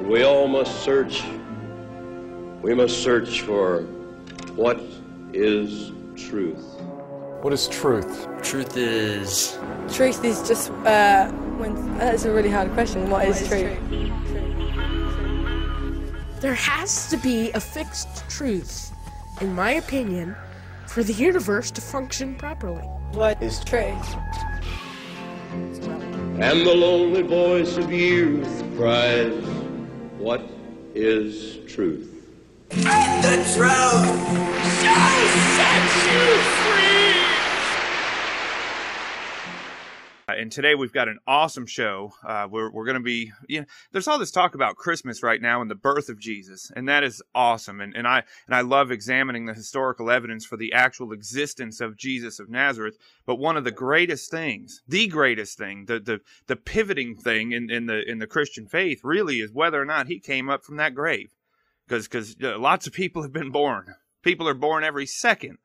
And we all must search. We must search for what is truth. What is truth? Truth is just that's a really hard question. What is truth? There has to be a fixed truth, in my opinion, for the universe to function properly. What is truth? And the lonely voice of youth cries, what is truth? And the truth shall set you free! And today we've got an awesome show. We're going to be, there's all this talk about Christmas right now and the birth of Jesus, and that is awesome. And I love examining the historical evidence for the actual existence of Jesus of Nazareth. But one of the greatest things, the pivoting thing in the Christian faith really is whether or not he came up from that grave, because lots of people have been born. People are born every second.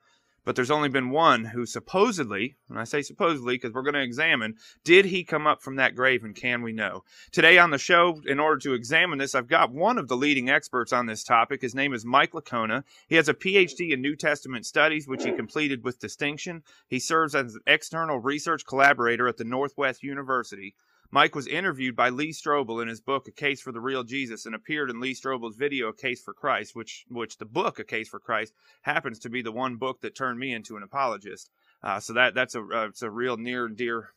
But there's only been one who supposedly, and I say supposedly because we're going to examine, did he come up from that grave, and can we know? Today on the show, in order to examine this, I've got one of the leading experts on this topic. His name is Mike Licona. He has a PhD in New Testament studies, which he completed with distinction. He serves as an external research collaborator at the Northwest University. Mike was interviewed by Lee Strobel in his book, A Case for the Real Jesus, and appeared in Lee Strobel's video, A Case for Christ, which the book, A Case for Christ, happens to be the one book that turned me into an apologist. So that's a real near and dear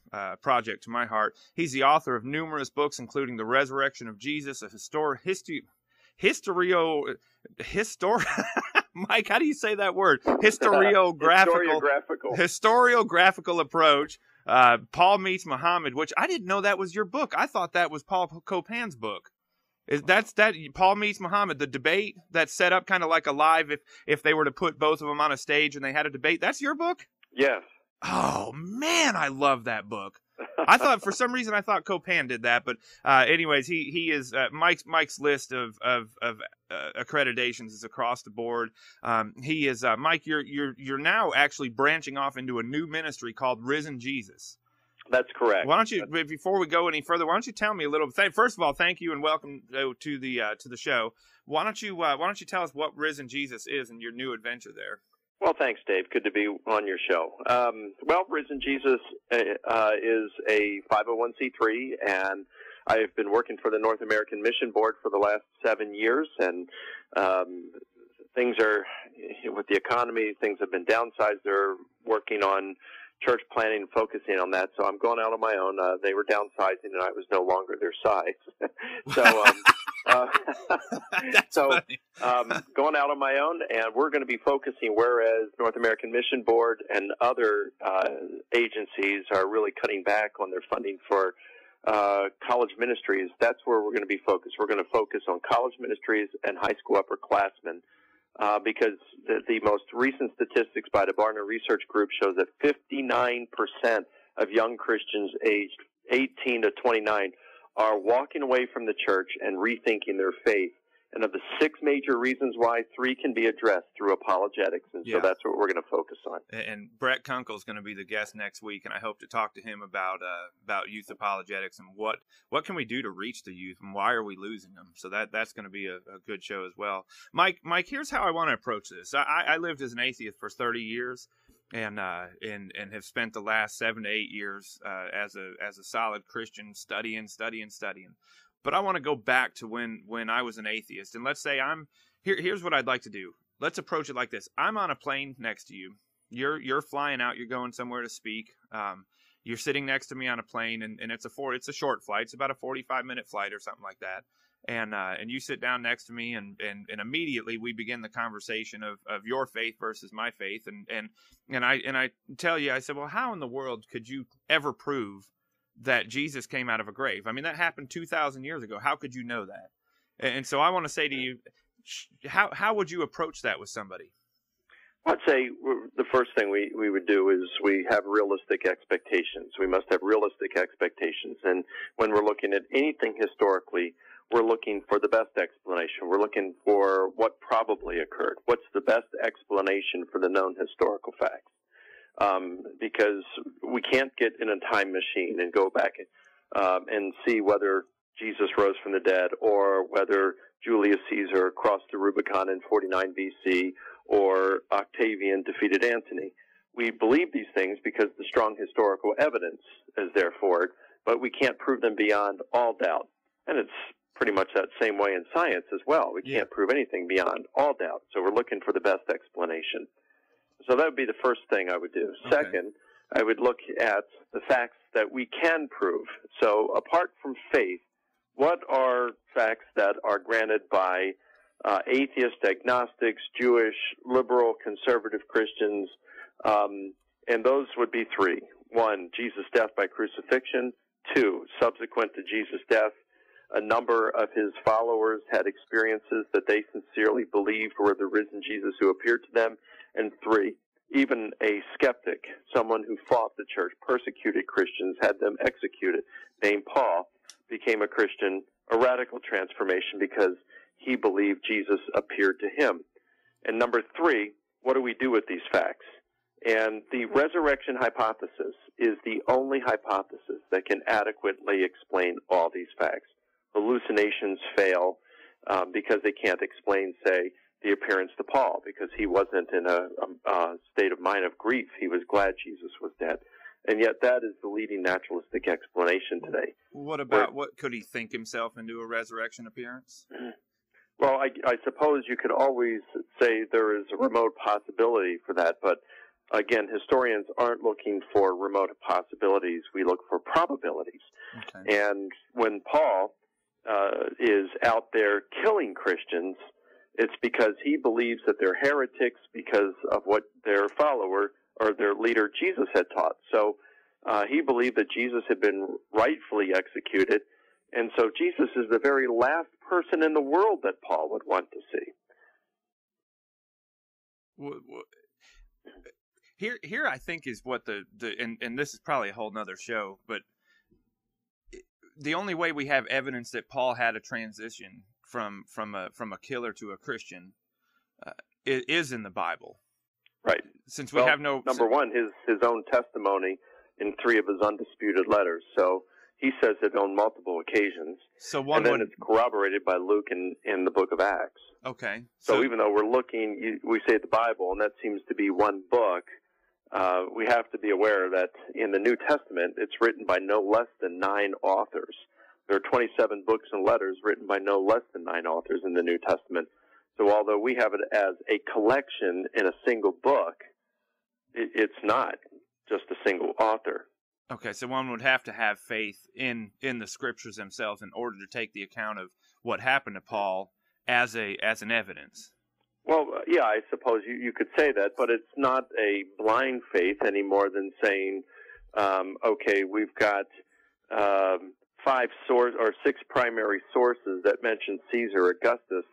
project to my heart. He's the author of numerous books, including The Resurrection of Jesus, Mike, how do you say that word? Historiographical approach. Paul Meets Muhammad, which I didn't know that was your book. I thought that was Paul Copan's book. That's Paul Meets Muhammad, the debate that's set up kind of like a live if they were to put both of them on a stage and they had a debate. That's your book? Yes. Oh man, I love that book. I thought for some reason Copan did that, but anyways, he is Mike's list of accreditations is across the board. He is Mike. You're now actually branching off into a new ministry called Risen Jesus. That's correct. Why don't you, before we go any further, why don't you tell me a little? First of all, thank you and welcome to the show. Why don't you tell us what Risen Jesus is and your new adventure there? Well, thanks, Dave. Good to be on your show. Risen Jesus is a 501c3, and I've been working for the North American Mission Board for the last 7 years, and things are, with the economy, things have been downsized. They're working on church planning and focusing on that, so I'm going out on my own. They were downsizing, and I was no longer their size. Going out on my own, and we're going to be focusing, whereas North American Mission Board and other agencies are really cutting back on their funding for college ministries. That's where we're going to be focused. We're going to focus on college ministries and high school upperclassmen. Because the most recent statistics by the Barna Research Group shows that 59% of young Christians aged 18 to 29 are walking away from the church and rethinking their faith. And of the 6 major reasons why, 3 can be addressed through apologetics. And so that's what we're going to focus on. And Brett Kunkel is going to be the guest next week, and I hope to talk to him about youth apologetics and what can we do to reach the youth and why are we losing them. So that's going to be a good show as well. Mike, here's how I want to approach this. I lived as an atheist for 30 years. And have spent the last 7 to 8 years as a solid Christian studying. But I want to go back to when I was an atheist, and let's say here's what I'd like to do. Let's approach it like this. I'm on a plane next to you. You're flying out. You're going somewhere to speak. You're sitting next to me on a plane, and it's a short flight. It's about a 45-minute flight or something like that. And you sit down next to me, and immediately we begin the conversation of your faith versus my faith, and I tell you, I said, well, how in the world could you ever prove that Jesus came out of a grave? I mean, that happened 2,000 years ago. How could you know that? And so I want to say to you, how would you approach that with somebody? I'd say the first thing we would do is we have realistic expectations. We must have realistic expectations. And when we're looking at anything historically, we're looking for the best explanation. We're looking for what probably occurred. What's the best explanation for the known historical facts? Because we can't get in a time machine and go back and see whether Jesus rose from the dead, or whether Julius Caesar crossed the Rubicon in 49 BC, or Octavian defeated Antony. We believe these things because the strong historical evidence is there for it, but we can't prove them beyond all doubt. And it's pretty much that same way in science as well. We can't prove anything beyond all doubt, so we're looking for the best explanation. So that would be the first thing I would do. Okay. Second, I would look at the facts that we can prove. So apart from faith, what are facts that are granted by atheists, agnostics, Jewish, liberal, conservative Christians? And those would be three. One, Jesus' death by crucifixion. Two, subsequent to Jesus' death, a number of his followers had experiences that they sincerely believed were the risen Jesus who appeared to them. And three, even a skeptic, someone who fought the church, persecuted Christians, had them executed, named Paul, became a Christian, a radical transformation because he believed Jesus appeared to him. And number three, what do we do with these facts? And the resurrection hypothesis is the only hypothesis that can adequately explain all these facts. Hallucinations fail because they can't explain, say, the appearance to Paul, because he wasn't in a state of mind of grief. He was glad Jesus was dead. And yet that is the leading naturalistic explanation today. What about, what could he think himself into a resurrection appearance? Well, I suppose you could always say there is a remote possibility for that, but again, historians aren't looking for remote possibilities. We look for probabilities. Okay. And when Paul is out there killing Christians, it's because he believes that they're heretics because of what their follower or their leader Jesus had taught. So he believed that Jesus had been rightfully executed, and so Jesus is the very last person in the world that Paul would want to see. Here I think is what and this is probably a whole nother show, but the only way we have evidence that Paul had a transition from a killer to a Christian is in the Bible. Right. Since we have no... Number one, his own testimony in 3 of his undisputed letters. So he says it on multiple occasions. So one and then it's corroborated by Luke in the book of Acts. Okay. So even though we're looking, we say the Bible, and that seems to be one book, we have to be aware that in the New Testament, it's written by no less than 9 authors. There are 27 books and letters written by no less than 9 authors in the New Testament. So although we have it as a collection in a single book, it's not just a single author. Okay, so one would have to have faith in the scriptures themselves in order to take the account of what happened to Paul as an evidence. Well, yeah, I suppose you could say that, but it's not a blind faith any more than saying, okay, we've got 6 primary sources that mention Caesar Augustus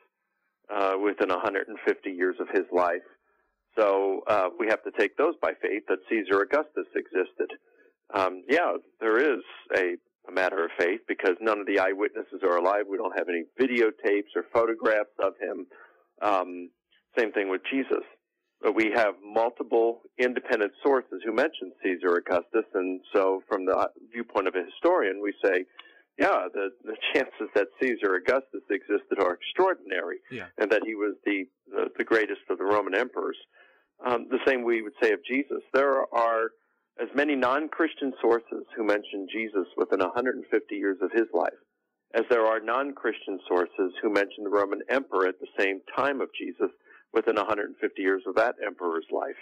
within 150 years of his life. So we have to take those by faith that Caesar Augustus existed. Yeah, there is a matter of faith because none of the eyewitnesses are alive. We don't have any videotapes or photographs of him. Same thing with Jesus. But we have multiple independent sources who mention Caesar Augustus, and so from the viewpoint of a historian, we say, yeah, the chances that Caesar Augustus existed are extraordinary, and that he was the greatest of the Roman emperors. The same we would say of Jesus. There are as many non-Christian sources who mention Jesus within 150 years of his life as there are non-Christian sources who mention the Roman emperor at the same time of Jesus within 150 years of that emperor's life.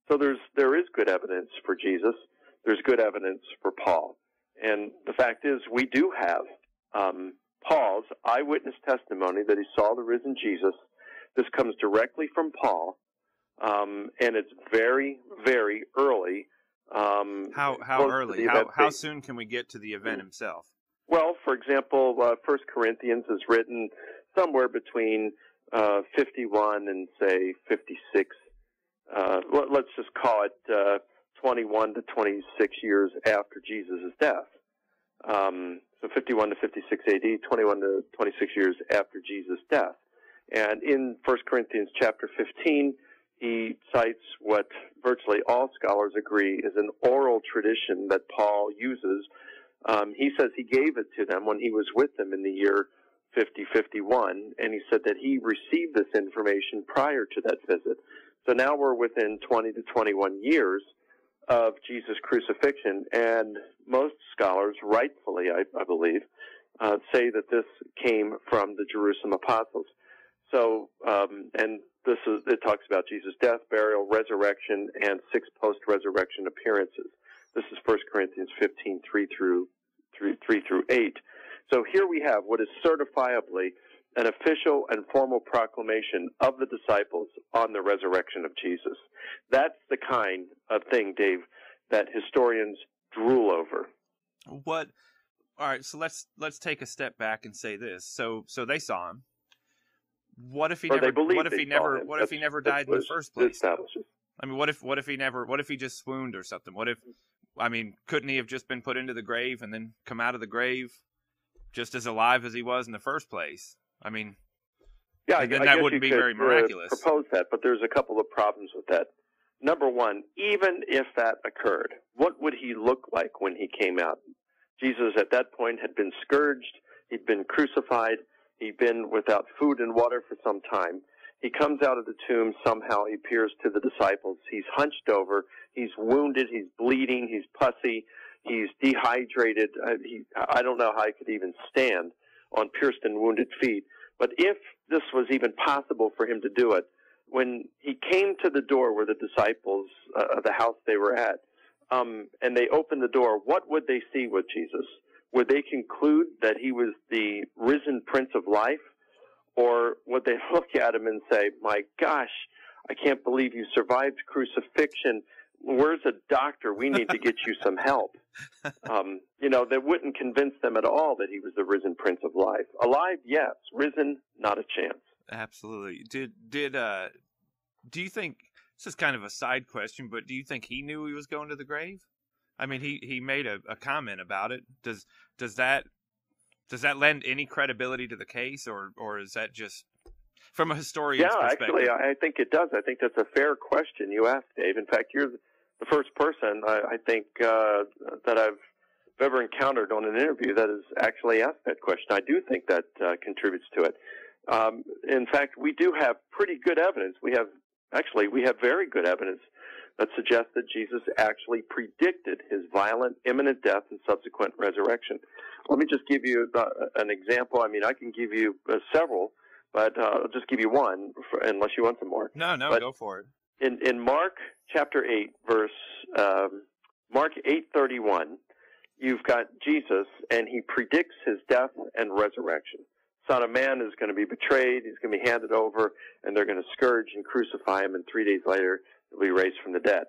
So there is good evidence for Jesus. There's good evidence for Paul. And the fact is, we do have Paul's eyewitness testimony that he saw the risen Jesus. This comes directly from Paul, and it's very, very early. How early? How soon can we get to the event himself? Well, for example, 1 Corinthians is written somewhere between 51 and, say, 56. Let's just call it 21 to 26 years after Jesus' death. So 51 to 56 AD, 21 to 26 years after Jesus' death. And in 1 Corinthians chapter 15, he cites what virtually all scholars agree is an oral tradition that Paul uses He says he gave it to them when he was with them in the year 5051, and he said that he received this information prior to that visit. So now we're within 20 to 21 years of Jesus' crucifixion, and most scholars, rightfully, I believe, say that this came from the Jerusalem apostles. So, and it talks about Jesus' death, burial, resurrection, and 6 post-resurrection appearances. This is 1 Corinthians 15, 3 through 8. So here we have what is certifiably an official and formal proclamation of the disciples on the resurrection of Jesus. That's the kind of thing, Dave, that historians drool over. All right, so let's take a step back and say this. So they saw him. What if he never died in the first place? I mean, what if he just swooned or something? Couldn't he have just been put into the grave and then come out of the grave just as alive as he was in the first place? I mean, yeah, then that wouldn't be very miraculous. Propose that, but there's a couple of problems with that. Number one, even if that occurred, what would he look like when he came out? Jesus at that point had been scourged, he'd been crucified, he'd been without food and water for some time. He comes out of the tomb, somehow he appears to the disciples. He's hunched over, he's wounded, he's bleeding, he's pussy, he's dehydrated. I don't know how he could even stand on pierced and wounded feet. But if this was even possible for him to do it, when he came to the door where the disciples, the house they were at, and they opened the door, what would they see with Jesus? Would they conclude that he was the risen Prince of Life? Or would they look at him and say, my gosh, I can't believe you survived crucifixion. Where's a doctor? We need to get you some help. That wouldn't convince them at all that he was the risen Prince of Life. Alive, yes. Risen, not a chance. Absolutely. Do you think, this is kind of a side question, but do you think he knew he was going to the grave? I mean, he made a comment about it. Does that lend any credibility to the case, or is that just from a historian's perspective? Yeah, actually, I think it does. I think that's a fair question you asked, Dave. In fact, you're the first person I think that I've ever encountered on an interview that has actually asked that question. I do think that contributes to it. In fact, we do have pretty good evidence. We have very good evidence that suggests that Jesus actually predicted his violent, imminent death and subsequent resurrection. Let me just give you an example. I mean, I can give you several, but I'll just give you one, unless you want some more. No, go for it. In Mark chapter 8, Mark 8:31, you've got Jesus, and he predicts his death and resurrection. Son of Man is going to be betrayed, he's going to be handed over, and they're going to scourge and crucify him, and 3 days later he'll be raised from the dead.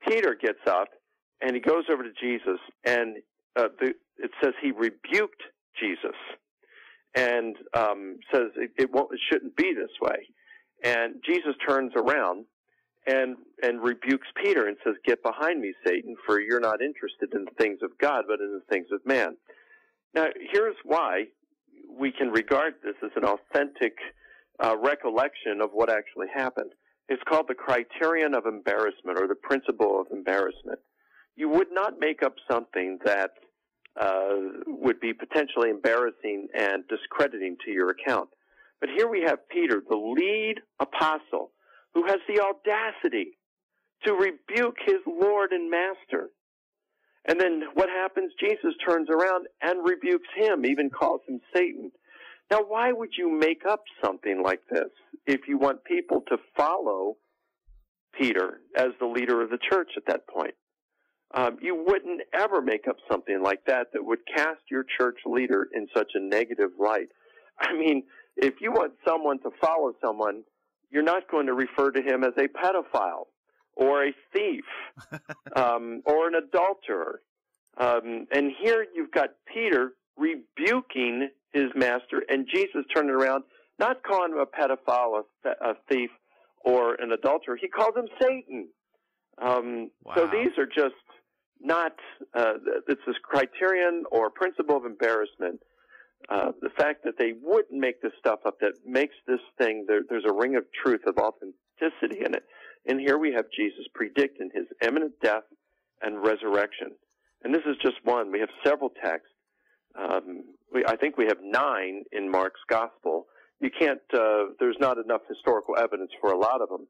Peter gets up, and he goes over to Jesus, and it says he rebuked Jesus, and says it shouldn't be this way. And Jesus turns around and rebukes Peter and says, "Get behind me, Satan, for you're not interested in the things of God, but in the things of man." Now, here's why we can regard this as an authentic recollection of what actually happened. It's called the criterion of embarrassment, or the principle of embarrassment. You would not make up something that would be potentially embarrassing and discrediting to your account. But here we have Peter, the lead apostle, who has the audacity to rebuke his Lord and Master. And then what happens? Jesus turns around and rebukes him, even calls him Satan. Now, why would you make up something like this if you want people to follow Peter as the leader of the church at that point? You wouldn't ever make up something like that would cast your church leader in such a negative light. I mean, if you want someone to follow someone, you're not going to refer to him as a pedophile or a thief or an adulterer. And here you've got Peter rebuking his master, and Jesus turning around, not calling him a pedophile, a thief, or an adulterer. He calls him Satan. Wow. So these are just not, it's this criterion or principle of embarrassment. The fact that they wouldn't make this stuff up, that makes this thing, there's a ring of truth, of authenticity in it. And here we have Jesus predicting his imminent death and resurrection. and this is just one. We have several texts. I think we have 9 in Mark's Gospel. You can't. There's not enough historical evidence for a lot of them,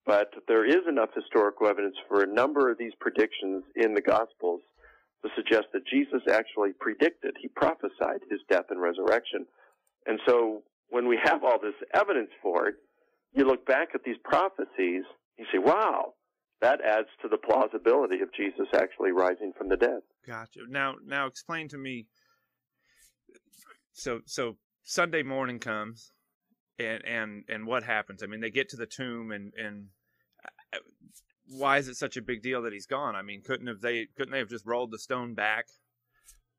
but there is enough historical evidence for a number of these predictions in the Gospels to suggest that Jesus actually predicted, he prophesied his death and resurrection. And so when we have all this evidence for it, you look back at these prophecies, you say, wow, that adds to the plausibility of Jesus actually rising from the dead. Gotcha. Now explain to me, so Sunday morning comes, and what happens? I mean, they get to the tomb, and why is it such a big deal that he's gone? I mean, couldn't they have just rolled the stone back,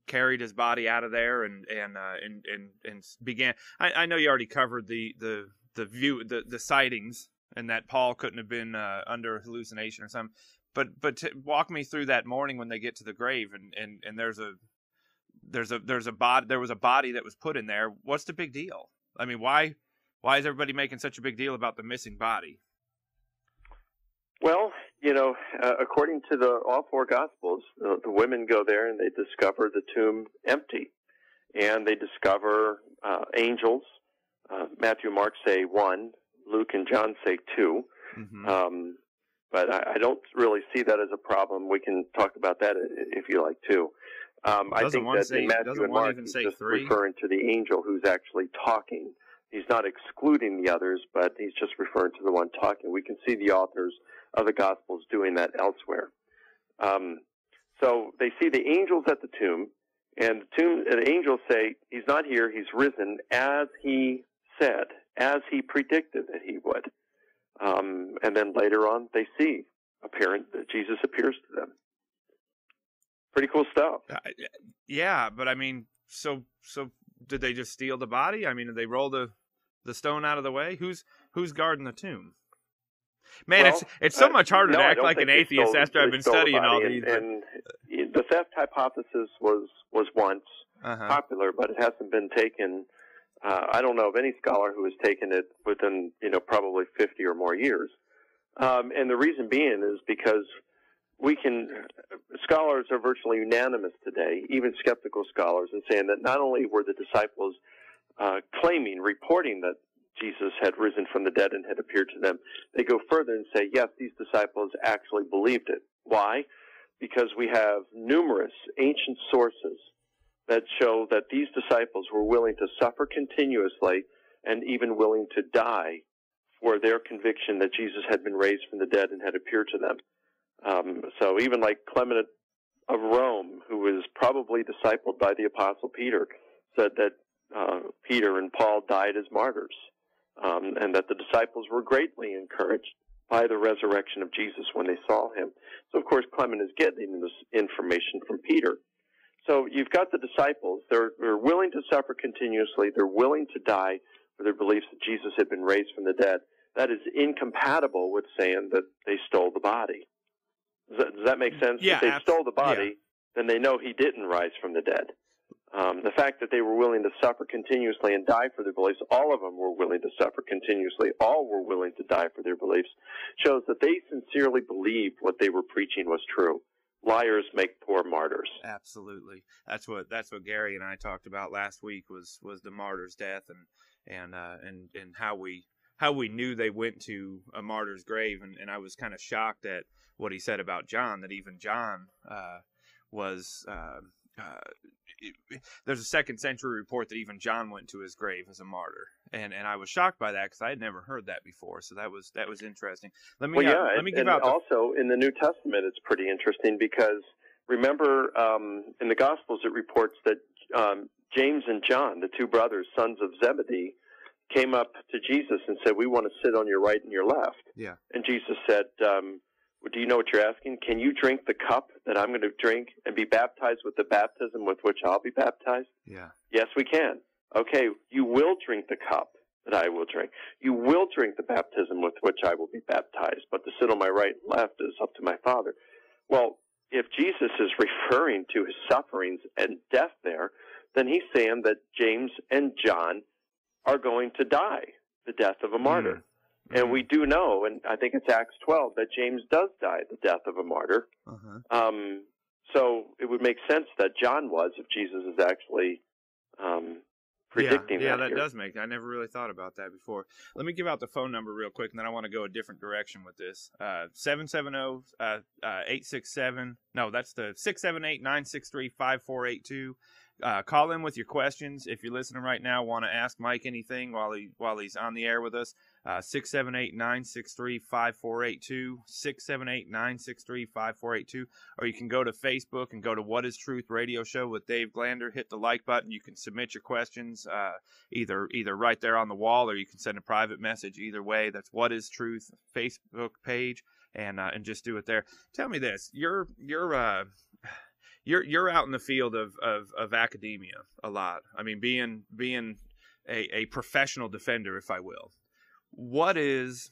carried his body out of there, and began? I know you already covered the view, the sightings, and that Paul couldn't have been under hallucination or something. But walk me through that morning when they get to the grave, and there was a body that was put in there. What's the big deal? I mean, why is everybody making such a big deal about the missing body? Well, according to all 4 Gospels, the women go there and they discover the tomb empty, and they discover angels. Matthew and Mark say 1, Luke and John say 2. Mm-hmm. But I don't really see that as a problem. We can talk about that if you like too. I think that in Matthew and Mark, he's just referring to the angel who's actually talking. He's not excluding the others, but he's just referring to the one talking. We can see the authors of the Gospels doing that elsewhere. So they see the angels at the tomb, and the angels say, he's not here, he's risen, as he said, as he predicted that he would. And then later on, they see that Jesus appears to them. Pretty cool stuff. Yeah, but I mean, so did they just steal the body? I mean, did they roll the stone out of the way? Who's guarding the tomb? Man, well, it's so much harder to act like an atheist after I've been studying all these. And the theft hypothesis was once popular, but it hasn't been taken. I don't know of any scholar who has taken it within, probably 50 or more years. And the reason being is because scholars are virtually unanimous today, even skeptical scholars, in saying that not only were the disciples reporting that Jesus had risen from the dead and had appeared to them, they go further and say, yes, these disciples actually believed it. Why? Because we have numerous ancient sources that show that these disciples were willing to suffer continuously and even willing to die for their conviction that Jesus had been raised from the dead and had appeared to them. So even like Clement of Rome, who was probably discipled by the Apostle Peter, said that Peter and Paul died as martyrs, and that the disciples were greatly encouraged by the resurrection of Jesus when they saw him. So, of course, Clement is getting this information from Peter. So you've got the disciples. They're willing to suffer continuously. They're willing to die for their beliefs that Jesus had been raised from the dead. That is incompatible with saying that they stole the body. Does that make sense? Yeah, if they stole the body, then they know he didn't rise from the dead. The fact that they were willing to suffer continuously and die for their beliefs, all of them were willing to suffer continuously, all were willing to die for their beliefs, shows that they sincerely believed what they were preaching was true. Liars make poor martyrs. Absolutely. That's what Gary and I talked about last week was the martyr's death and how we knew they went to a martyr's grave, and I was kind of shocked at what he said about John, that even John was there's a 2nd century report that even John went to his grave as a martyr, and I was shocked by that because I had never heard that before. So that was interesting. Let me give out. Also in the New Testament, it's pretty interesting because remember in the Gospels it reports that James and John, the 2 brothers, sons of Zebedee, came up to Jesus and said, "We want to sit on your right and your left." Yeah. And Jesus said, "Do you know what you're asking? Can you drink the cup that I'm going to drink and be baptized with the baptism with which I'll be baptized?" Yeah. "Yes, we can." "Okay, you will drink the cup that I will drink. You will drink the baptism with which I will be baptized, but to sit on my right and left is up to my Father." Well, if Jesus is referring to his sufferings and death there, then he's saying that James and John are going to die the death of a martyr. And we do know, and I think it's Acts 12, that James does die the death of a martyr. So it would make sense that John was, if Jesus is actually predicting that. Yeah, that here. does make. I never really thought about that before. Let me give out the phone number real quick, and then I want to go a different direction with this. 770-867. No, that's the 678-963-5482. Call in with your questions. If you're listening right now, want to ask Mike anything while he's on the air with us, 678-963-5482, 678-963-5482, or you can go to Facebook and go to What is Truth Radio Show with Dave Glander. Hit the like button. You can submit your questions either right there on the wall, or you can send a private message. Either way, that's What is Truth Facebook page, and just do it there. Tell me this: you're out in the field of academia a lot. I mean, being a professional defender, if I will. What is?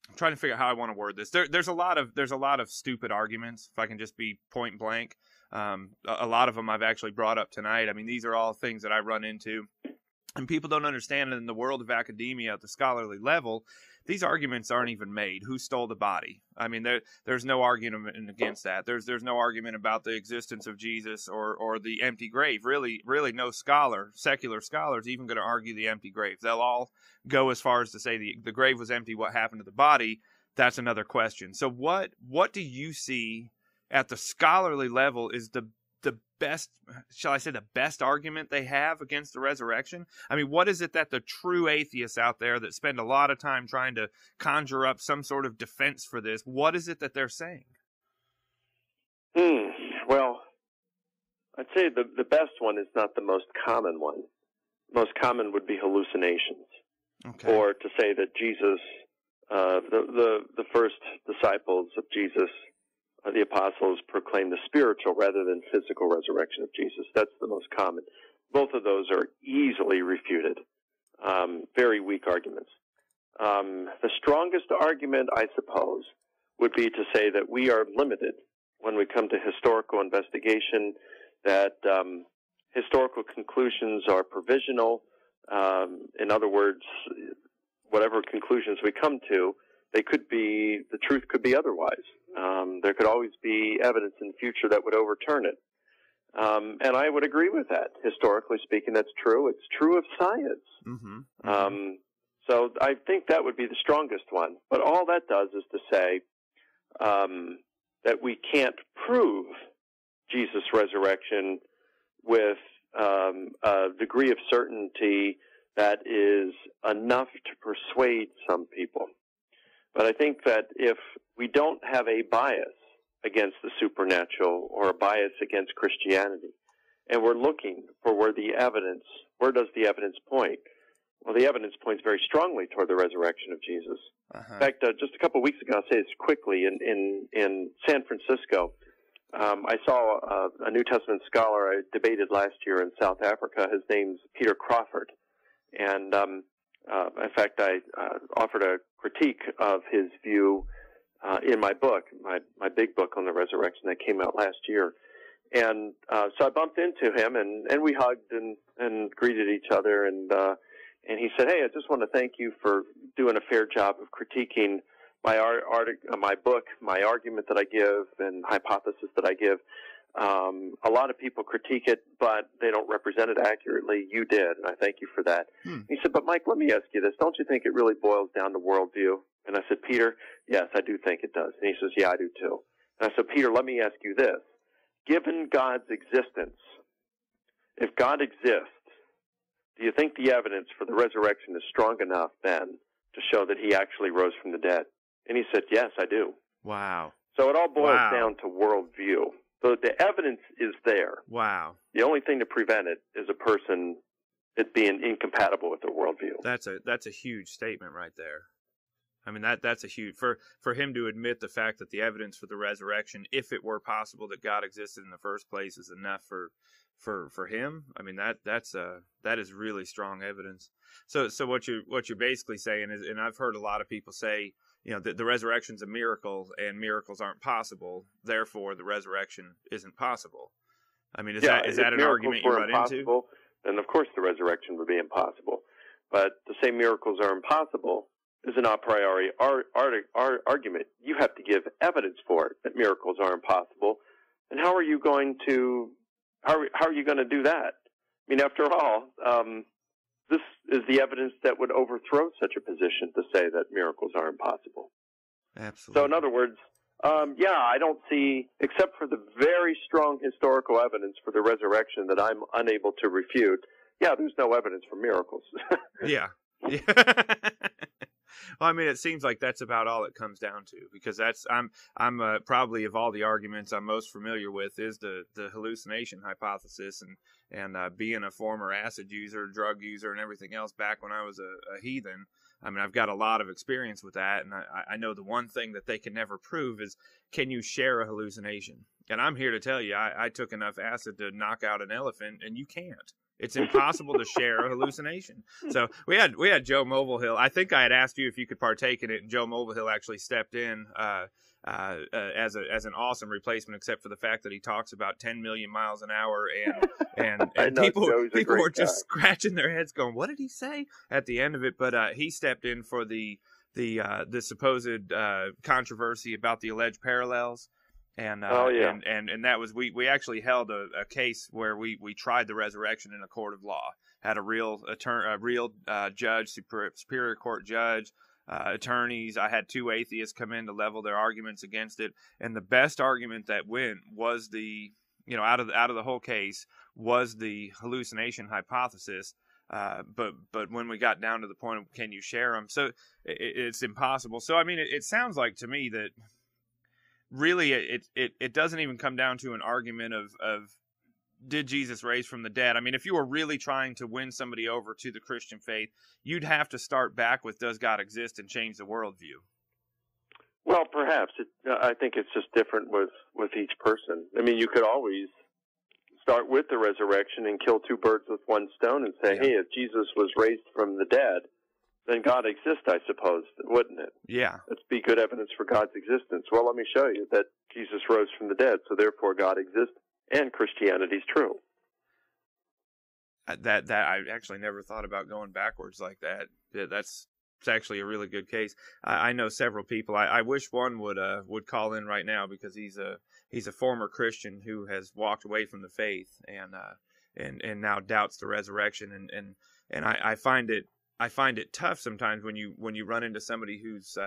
I'm trying to figure out how I want to word this. There's a lot of stupid arguments, if I can just be point blank. A lot of them I've actually brought up tonight. I mean, these are all things that I run into, and people don't understand that in the world of academia at the scholarly level, these arguments aren't even made. Who stole the body? I mean, there's no argument against that. There's no argument about the existence of Jesus or the empty grave. Really no secular scholar is even going to argue the empty grave. They'll all go as far as to say the grave was empty. What happened to the body? That's another question. So what do you see at the scholarly level is the best, shall I say, the best argument they have against the resurrection? I mean, what is it that the true atheists out there that spend a lot of time trying to conjure up some sort of defense for this, what is it that they're saying? Well, I'd say the best one is not the most common one. Most common would be hallucinations. Okay. Or to say that Jesus, the first disciples of Jesus, the apostles, proclaim the spiritual rather than physical resurrection of Jesus. That's the most common. Both of those are easily refuted. Very weak arguments. The strongest argument, I suppose, would be to say that we are limited when we come to historical investigation, that historical conclusions are provisional. In other words, whatever conclusions we come to, the truth could be otherwise. There could always be evidence in the future that would overturn it. And I would agree with that. Historically speaking, that's true. It's true of science. Mm-hmm. Mm-hmm. So I think that would be the strongest one. But all that does is to say that we can't prove Jesus' resurrection with a degree of certainty that is enough to persuade some people. But I think that if we don't have a bias against the supernatural or a bias against Christianity, and we're looking for where does the evidence point? Well, the evidence points very strongly toward the resurrection of Jesus. Uh-huh. In fact, just a couple of weeks ago, I'll say this quickly, in San Francisco, I saw a New Testament scholar I debated last year in South Africa. His name's Peter Crawford. And in fact, I offered a critique of his view in my book, my big book on the resurrection that came out last year. And so I bumped into him, and we hugged and greeted each other. And he said, "Hey, I just want to thank you for doing a fair job of critiquing my book, my argument that I give, and hypothesis that I give. A lot of people critique it, but they don't represent it accurately. You did, and I thank you for that." He said, "But Mike, let me ask you this. Don't you think it really boils down to worldview?" And I said, "Peter, yes, I do think it does." And he says, "Yeah, I do too." And I said, "Peter, let me ask you this. Given God's existence, if God exists, do you think the evidence for the resurrection is strong enough then to show that he actually rose from the dead?" And he said, "Yes, I do." Wow. So it all boils down to worldview. So the evidence is there. Wow. The only thing to prevent it is a person it being incompatible with their worldview. That's a huge statement right there. I mean, that's a huge, for him to admit the fact that the evidence for the resurrection, if it were possible that God existed in the first place, is enough for him. I mean, that is really strong evidence. So what you're basically saying is, and I've heard a lot of people say, you know, the resurrection's a miracle and miracles aren't possible, therefore the resurrection isn't possible. I mean, is that an argument you run into? Then of course the resurrection would be impossible. But to say miracles are impossible is an a priori argument. You have to give evidence for it that miracles are impossible. And how are you going to do that? I mean, after all, this is the evidence that would overthrow such a position to say that miracles are impossible. Absolutely. So, in other words, I don't see, except for the very strong historical evidence for the resurrection that I'm unable to refute. Yeah, there's no evidence for miracles. Yeah. Well, I mean, it seems like that's about all it comes down to, because I'm probably, of all the arguments I'm most familiar with is the hallucination hypothesis, and being a former acid user, drug user, and everything else back when I was a heathen. I mean, I've got a lot of experience with that, and I know the one thing that they can never prove is, can you share a hallucination? And I'm here to tell you, I took enough acid to knock out an elephant, and you can't. It's impossible to share a hallucination. So we had Joe Mulvihill. I think I had asked you if you could partake in it, and Joe Mulvihill actually stepped in as an awesome replacement, except for the fact that he talks about 10 million miles an hour, and people were just scratching their heads, going, "What did he say?" at the end of it. But he stepped in for the supposed controversy about the alleged parallels. And and that was, we actually held a case where we tried the resurrection in a court of law. Had a real judge, superior court judge, attorneys. I had 2 atheists come in to level their arguments against it, and the best argument that went was out of the whole case was the hallucination hypothesis. But when we got down to the point of, can you share them? So it's impossible. So I mean, it sounds like to me that really it doesn't even come down to an argument of did Jesus raise from the dead. I mean, if you were really trying to win somebody over to the Christian faith, you'd have to start back with, does God exist, and change the worldview. Well, perhaps. I think it's just different with each person. I mean, you could always start with the resurrection and kill 2 birds with one stone and say, hey, if Jesus was raised from the dead, then God exists, I suppose, wouldn't it? Yeah. Let's be good evidence for God's existence. Well, let me show you that Jesus rose from the dead, so therefore God exists, and Christianity's true. That I actually never thought about going backwards like that. It's actually a really good case. I know several people. I wish one would call in right now, because he's a former Christian who has walked away from the faith and now doubts the resurrection, and I find it tough sometimes when you run into somebody who's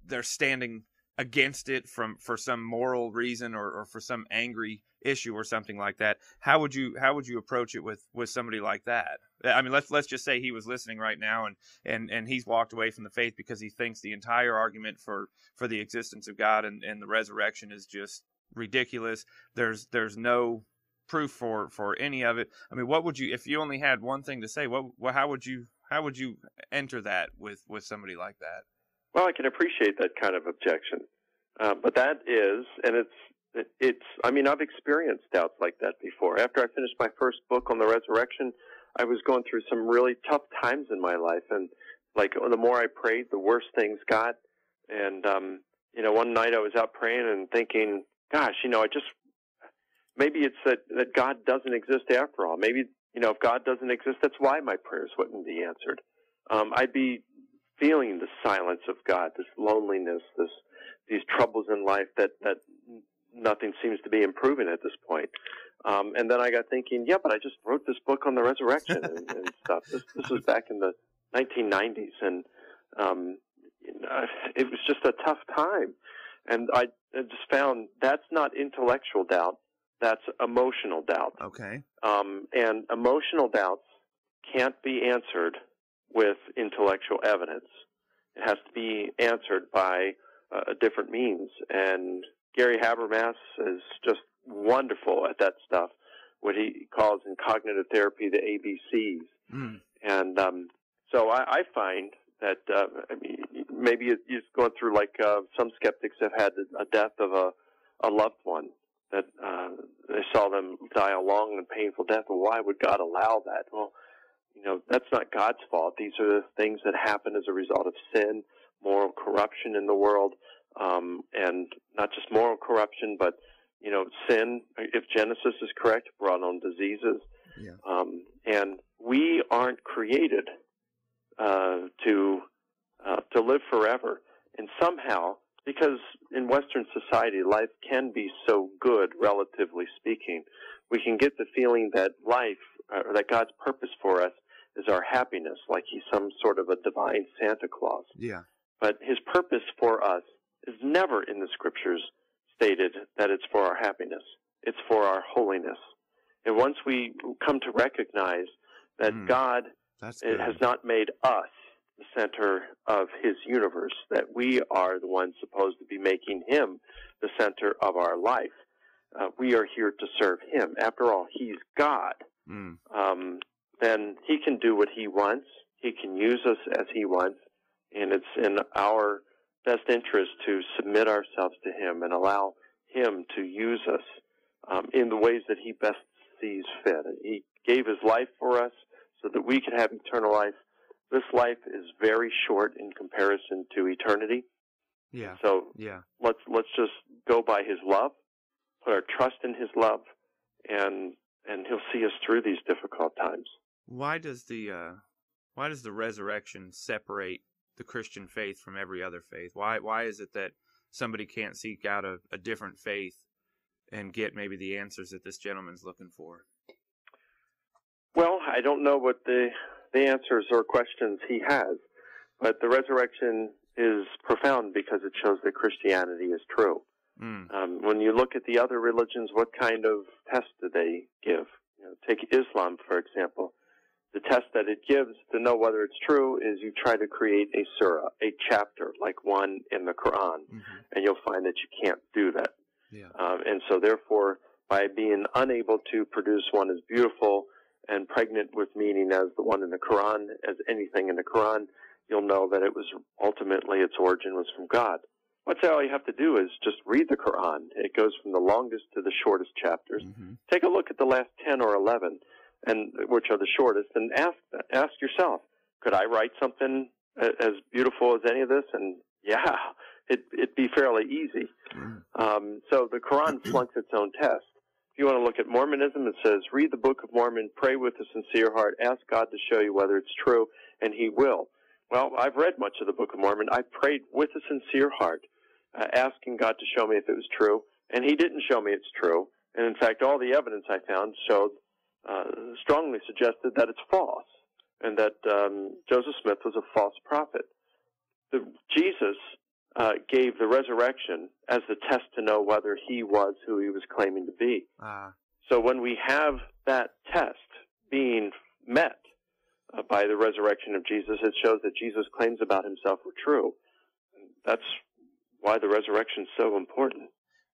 they're standing against it for some moral reason or for some angry issue or something like that. How would you approach it with somebody like that? I mean, let's just say he was listening right now and he's walked away from the faith because he thinks the entire argument for the existence of God and the resurrection is just ridiculous. There's no proof for any of it. I mean, what would you, if you only had one thing to say, how would you enter that with somebody like that? Well, I can appreciate that kind of objection, but that is, and it's. I mean, I've experienced doubts like that before. After I finished my first book on the resurrection, I was going through some really tough times in my life, and like the more I prayed, the worse things got. And one night I was out praying and thinking, gosh, maybe it's that God doesn't exist after all. Maybe if God doesn't exist, that's why my prayers wouldn't be answered. I'd be feeling the silence of God, this loneliness, these troubles in life that nothing seems to be improving at this point. And then I got thinking, but I just wrote this book on the resurrection and stuff. This was back in the 1990s, and it was just a tough time. And I just found that's not intellectual doubt, that's emotional doubt. Okay. And emotional doubts can't be answered with intellectual evidence. It has to be answered by a different means. And Gary Habermas is just wonderful at that stuff, what he calls in cognitive therapy the ABCs. Mm. And so I find that maybe it's going through like some skeptics have had a death of a loved one, that they saw them die a long and painful death. Well, why would God allow that? Well, that's not God's fault. These are the things that happen as a result of sin, moral corruption in the world, and not just moral corruption, but, sin, if Genesis is correct, brought on diseases. Yeah. And we aren't created to live forever. And somehow, because in Western society, life can be so good, relatively speaking. We can get the feeling that life, or that God's purpose for us is our happiness, like he's some sort of a divine Santa Claus. Yeah. But his purpose for us is never in the Scriptures stated that it's for our happiness. It's for our holiness. And once we come to recognize that God has not made us the center of his universe, that we are the ones supposed to be making him the center of our life. We are here to serve him. After all, he's God. Then he can do what he wants. He can use us as he wants. And it's in our best interest to submit ourselves to him and allow him to use us in the ways that he best sees fit. He gave his life for us so that we could have eternal life. This life is very short in comparison to eternity. Yeah. So yeah. let's just go by his love, put our trust in his love, and he'll see us through these difficult times. Why does the resurrection separate the Christian faith from every other faith? Why is it that somebody can't seek out a different faith and get maybe the answers that this gentleman's looking for? Well, I don't know what the answers or questions he has, but the resurrection is profound because it shows that Christianity is true. When you look at the other religions, what kind of test do they give? Take Islam, for example. The test that it gives to know whether it's true is you try to create a surah, a chapter, like one in the Quran, and you'll find that you can't do that. Yeah. And so therefore, by being unable to produce one as beautiful and pregnant with meaning as the one in the Quran, as anything in the Quran, you'll know that it was ultimately its origin was from God. What's all you have to do is just read the Quran. It goes from the longest to the shortest chapters. Take a look at the last 10 or 11, and which are the shortest, and ask yourself, could I write something as beautiful as any of this? And yeah, it'd be fairly easy. So the Quran flunks its own test. If you want to look at Mormonism, it says, read the Book of Mormon, pray with a sincere heart, ask God to show you whether it's true, and he will. Well, I've read much of the Book of Mormon. I prayed with a sincere heart, asking God to show me if it was true, and he didn't show me it's true. And in fact, all the evidence I found strongly suggested that it's false, and that Joseph Smith was a false prophet. Jesus gave the resurrection as the test to know whether he was who he was claiming to be. So when we have that test being met by the resurrection of Jesus, it shows that Jesus' claims about himself were true. That's why the resurrection is so important.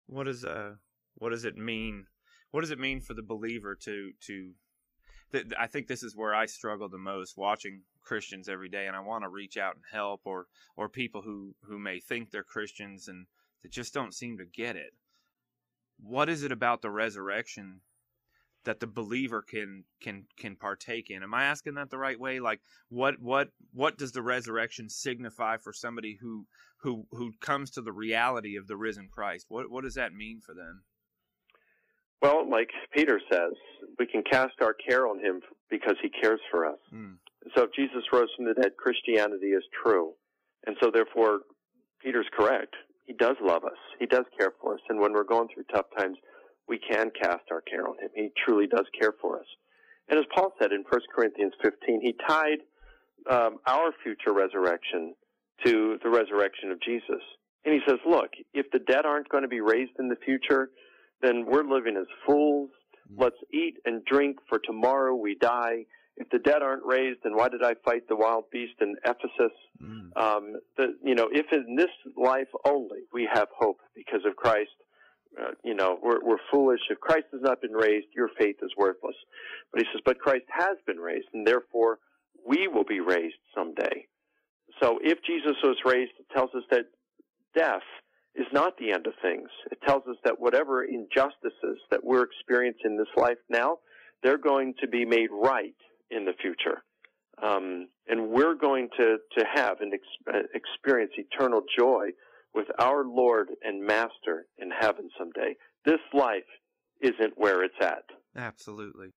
What does it mean? What does it mean for the believer to I think this is where I struggle the most, watching Christians every day, and I want to reach out and help, or people who may think they're Christians and that just don't seem to get it. What is it about the resurrection that the believer can partake in? Am I asking that the right way? Like, what does the resurrection signify for somebody who comes to the reality of the risen Christ? What does that mean for them? Well, like Peter says, we can cast our care on him because he cares for us. So if Jesus rose from the dead, Christianity is true. And so therefore, Peter's correct. He does love us. He does care for us. And when we're going through tough times, we can cast our care on him. He truly does care for us. And as Paul said in 1 Corinthians 15, he tied our future resurrection to the resurrection of Jesus. And he says, look, if the dead aren't going to be raised in the future, then we're living as fools. Let's eat and drink, for tomorrow we die. If the dead aren't raised, then why did I fight the wild beast in Ephesus? If in this life only we have hope because of Christ, we're foolish. If Christ has not been raised, your faith is worthless. But he says, but Christ has been raised, and therefore we will be raised someday. So if Jesus was raised, it tells us that death is not the end of things. It tells us that whatever injustices that we're experiencing in this life now, they're going to be made right in the future. And we're going to have and experience eternal joy with our Lord and Master in heaven someday. This life isn't where it's at. Absolutely.